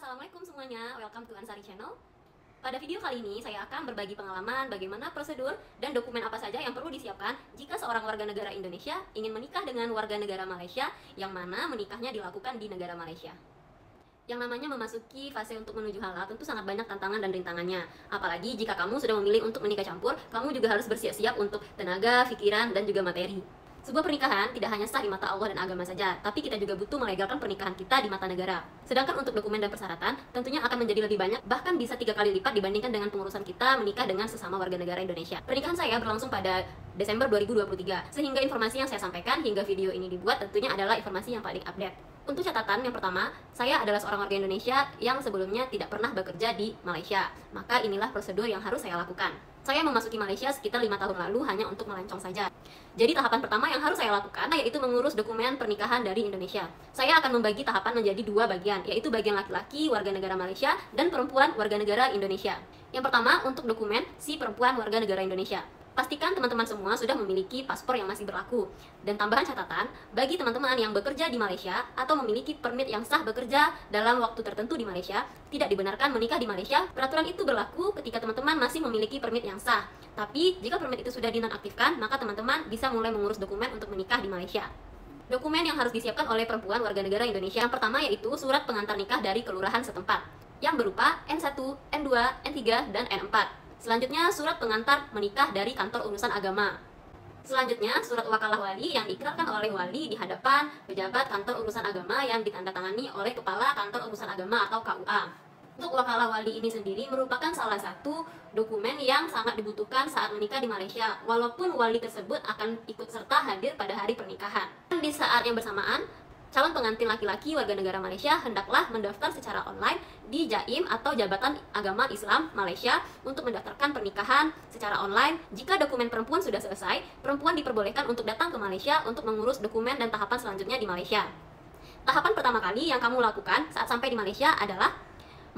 Assalamualaikum semuanya, welcome to Ansari Channel. Pada video kali ini saya akan berbagi pengalaman bagaimana prosedur dan dokumen apa saja yang perlu disiapkan jika seorang warga negara Indonesia ingin menikah dengan warga negara Malaysia yang mana menikahnya dilakukan di negara Malaysia. Yang namanya memasuki fase untuk menuju halal tentu sangat banyak tantangan dan rintangannya. Apalagi jika kamu sudah memilih untuk menikah campur, kamu juga harus bersiap-siap untuk tenaga, pikiran, dan juga materi. Sebuah pernikahan tidak hanya sah di mata Allah dan agama saja, tapi kita juga butuh melegalkan pernikahan kita di mata negara. Sedangkan untuk dokumen dan persyaratan, tentunya akan menjadi lebih banyak, bahkan bisa 3 kali lipat dibandingkan dengan pengurusan kita menikah dengan sesama warga negara Indonesia. Pernikahan saya berlangsung pada Desember 2023, sehingga informasi yang saya sampaikan hingga video ini dibuat tentunya adalah informasi yang paling update. Untuk catatan, yang pertama, saya adalah seorang warga Indonesia yang sebelumnya tidak pernah bekerja di Malaysia. Maka inilah prosedur yang harus saya lakukan. Saya memasuki Malaysia sekitar 5 tahun lalu hanya untuk melancong saja. Jadi tahapan pertama yang harus saya lakukan yaitu mengurus dokumen pernikahan dari Indonesia. Saya akan membagi tahapan menjadi 2 bagian, yaitu bagian laki-laki warga negara Malaysia dan perempuan warga negara Indonesia. Yang pertama untuk dokumen si perempuan warga negara Indonesia. Pastikan teman-teman semua sudah memiliki paspor yang masih berlaku. Dan tambahan catatan, bagi teman-teman yang bekerja di Malaysia atau memiliki permit yang sah bekerja dalam waktu tertentu di Malaysia, tidak dibenarkan menikah di Malaysia. Peraturan itu berlaku ketika teman-teman masih memiliki permit yang sah. Tapi, jika permit itu sudah dinonaktifkan, maka teman-teman bisa mulai mengurus dokumen untuk menikah di Malaysia. Dokumen yang harus disiapkan oleh perempuan warga negara Indonesia yang pertama yaitu surat pengantar nikah dari kelurahan setempat, yang berupa N1, N2, N3, dan N4. Selanjutnya, surat pengantar menikah dari kantor urusan agama. Selanjutnya, surat wakalah wali yang diikrarkan oleh wali di hadapan pejabat kantor urusan agama yang ditandatangani oleh kepala kantor urusan agama atau KUA. Untuk wakalah wali ini sendiri merupakan salah satu dokumen yang sangat dibutuhkan saat menikah di Malaysia, walaupun wali tersebut akan ikut serta hadir pada hari pernikahan. Di saat yang bersamaan, calon pengantin laki-laki warga negara Malaysia hendaklah mendaftar secara online di JAIM atau Jabatan Agama Islam Malaysia untuk mendaftarkan pernikahan secara online. Jika dokumen perempuan sudah selesai, perempuan diperbolehkan untuk datang ke Malaysia untuk mengurus dokumen dan tahapan selanjutnya di Malaysia. Tahapan pertama kali yang kamu lakukan saat sampai di Malaysia adalah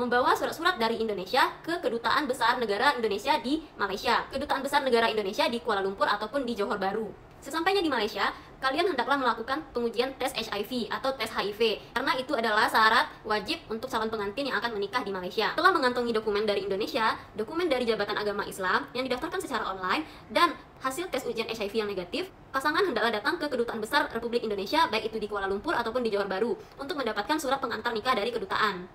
membawa surat-surat dari Indonesia ke Kedutaan Besar Negara Indonesia di Malaysia, Kedutaan Besar Negara Indonesia di Kuala Lumpur ataupun di Johor Bahru. Sesampainya di Malaysia, kalian hendaklah melakukan pengujian tes HIV atau tes HIV, karena itu adalah syarat wajib untuk calon pengantin yang akan menikah di Malaysia. Setelah mengantongi dokumen dari Indonesia, dokumen dari Jabatan Agama Islam yang didaftarkan secara online, dan hasil tes ujian HIV yang negatif, pasangan hendaklah datang ke Kedutaan Besar Republik Indonesia, baik itu di Kuala Lumpur ataupun di Johor Bahru, untuk mendapatkan surat pengantar nikah dari kedutaan.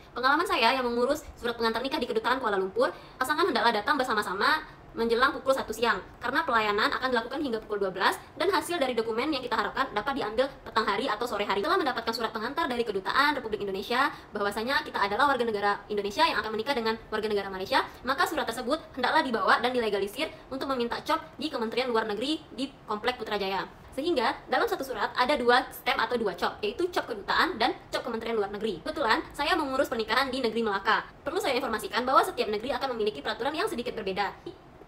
Pengalaman saya yang mengurus surat pengantar nikah di Kedutaan Kuala Lumpur, pasangan hendaklah datang bersama-sama menjelang pukul 1 siang, karena pelayanan akan dilakukan hingga pukul 12, dan hasil dari dokumen yang kita harapkan dapat diambil petang hari atau sore hari. Setelah mendapatkan surat pengantar dari Kedutaan Republik Indonesia bahwasanya kita adalah warga negara Indonesia yang akan menikah dengan warga negara Malaysia, maka surat tersebut hendaklah dibawa dan dilegalisir untuk meminta cop di Kementerian Luar Negeri di Komplek Putrajaya. Sehingga dalam satu surat ada 2 stem atau 2 cop, yaitu cop kedutaan dan cop Kementerian Luar Negeri. Kebetulan saya mengurus pernikahan di negeri Melaka. Perlu saya informasikan bahwa setiap negeri akan memiliki peraturan yang sedikit berbeda,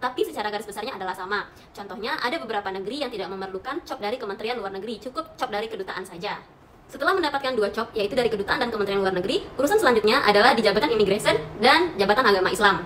tapi secara garis besarnya adalah sama. Contohnya, ada beberapa negeri yang tidak memerlukan cop dari Kementerian Luar Negeri, cukup cop dari kedutaan saja. Setelah mendapatkan 2 cop, yaitu dari kedutaan dan Kementerian Luar Negeri, urusan selanjutnya adalah di Jabatan Imigresen dan Jabatan Agama Islam.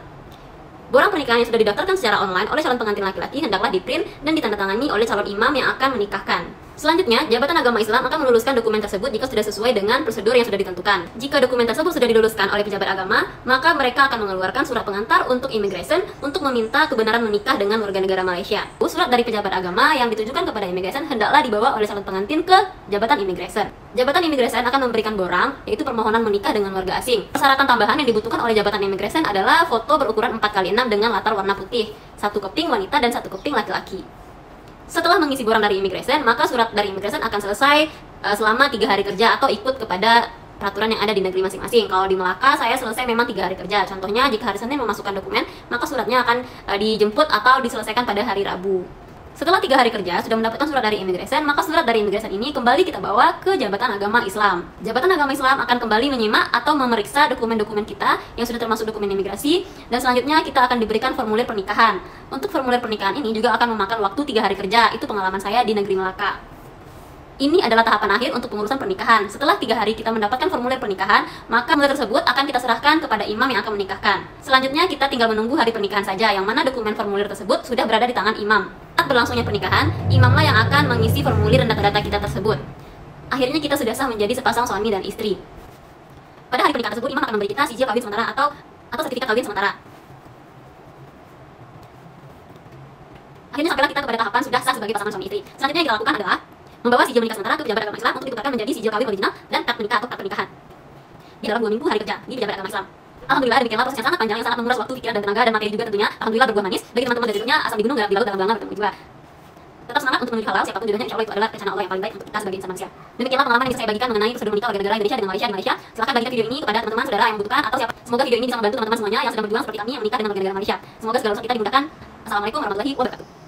Borang pernikahan yang sudah didaftarkan secara online oleh calon pengantin laki-laki hendaklah diprint dan ditandatangani oleh calon imam yang akan menikahkan. Selanjutnya, Jabatan Agama Islam akan meluluskan dokumen tersebut jika sudah sesuai dengan prosedur yang sudah ditentukan. Jika dokumen tersebut sudah diluluskan oleh pejabat agama, maka mereka akan mengeluarkan surat pengantar untuk imigresen untuk meminta kebenaran menikah dengan warga negara Malaysia. Surat dari pejabat agama yang ditujukan kepada imigresen hendaklah dibawa oleh calon pengantin ke Jabatan Imigresen. Jabatan Imigresen akan memberikan borang, yaitu permohonan menikah dengan warga asing. Persyaratan tambahan yang dibutuhkan oleh Jabatan Imigresen adalah foto berukuran 4x6 dengan latar warna putih, 1 keping wanita dan 1 keping laki-laki. Setelah mengisi borang dari imigresen, maka surat dari imigresen akan selesai selama 3 hari kerja atau ikut kepada peraturan yang ada di negeri masing-masing. Kalau di Melaka, saya selesai memang 3 hari kerja. Contohnya, jika hari Senin memasukkan dokumen, maka suratnya akan dijemput atau diselesaikan pada hari Rabu. Setelah 3 hari kerja, sudah mendapatkan surat dari imigresen, maka surat dari imigresen ini kembali kita bawa ke Jabatan Agama Islam. Jabatan Agama Islam akan kembali menyimak atau memeriksa dokumen-dokumen kita yang sudah termasuk dokumen imigrasi, dan selanjutnya kita akan diberikan formulir pernikahan. Untuk formulir pernikahan ini juga akan memakan waktu 3 hari kerja, itu pengalaman saya di negeri Melaka. Ini adalah tahapan akhir untuk pengurusan pernikahan. Setelah 3 hari kita mendapatkan formulir pernikahan, maka formulir tersebut akan kita serahkan kepada imam yang akan menikahkan. Selanjutnya kita tinggal menunggu hari pernikahan saja, yang mana dokumen formulir tersebut sudah berada di tangan imam. Saat berlangsungnya pernikahan, imamlah yang akan mengisi formulir dan data-data kita tersebut. Akhirnya kita sudah sah menjadi sepasang suami dan istri. Pada hari pernikahan tersebut, imam akan memberi kita sijil kawin sementara atau sertifikat kawin sementara. Akhirnya sampailah kita kepada tahapan sudah sah sebagai pasangan suami istri. Selanjutnya yang kita lakukan adalah membawa sijil menikah sementara ke pejabat agama Islam untuk ditukarkan menjadi sijil kawin original dan akad menikah atau akad pernikahan di dalam 2 minggu hari kerja di pejabat agama Islam. Alhamdulillah, demikianlah proses yang sangat panjang yang sangat menguras waktu, pikiran, dan tenaga dan materi juga tentunya. Alhamdulillah berbuah manis. Bagi teman-teman dari dunia, asal di gunung, di laut, dalam belanga bertemu juga. Tetap semangat untuk menuju halal, siapapun jodohnya, insya Allah itu adalah rencana Allah yang paling baik untuk kita sebagai insan manusia. Demikianlah pengalaman yang bisa saya bagikan mengenai prosedur menikah warga negara Indonesia dengan Malaysia. Silahkan bagikan video ini kepada teman-teman, saudara yang membutuhkan, atau siapa. Semoga video ini bisa membantu teman-teman semuanya yang sedang berjuang seperti kami yang menikah dengan warga negara Malaysia. Semoga segala urusan kita dimudahkan. Assalamualaikum warahmatullahi wabarakatuh.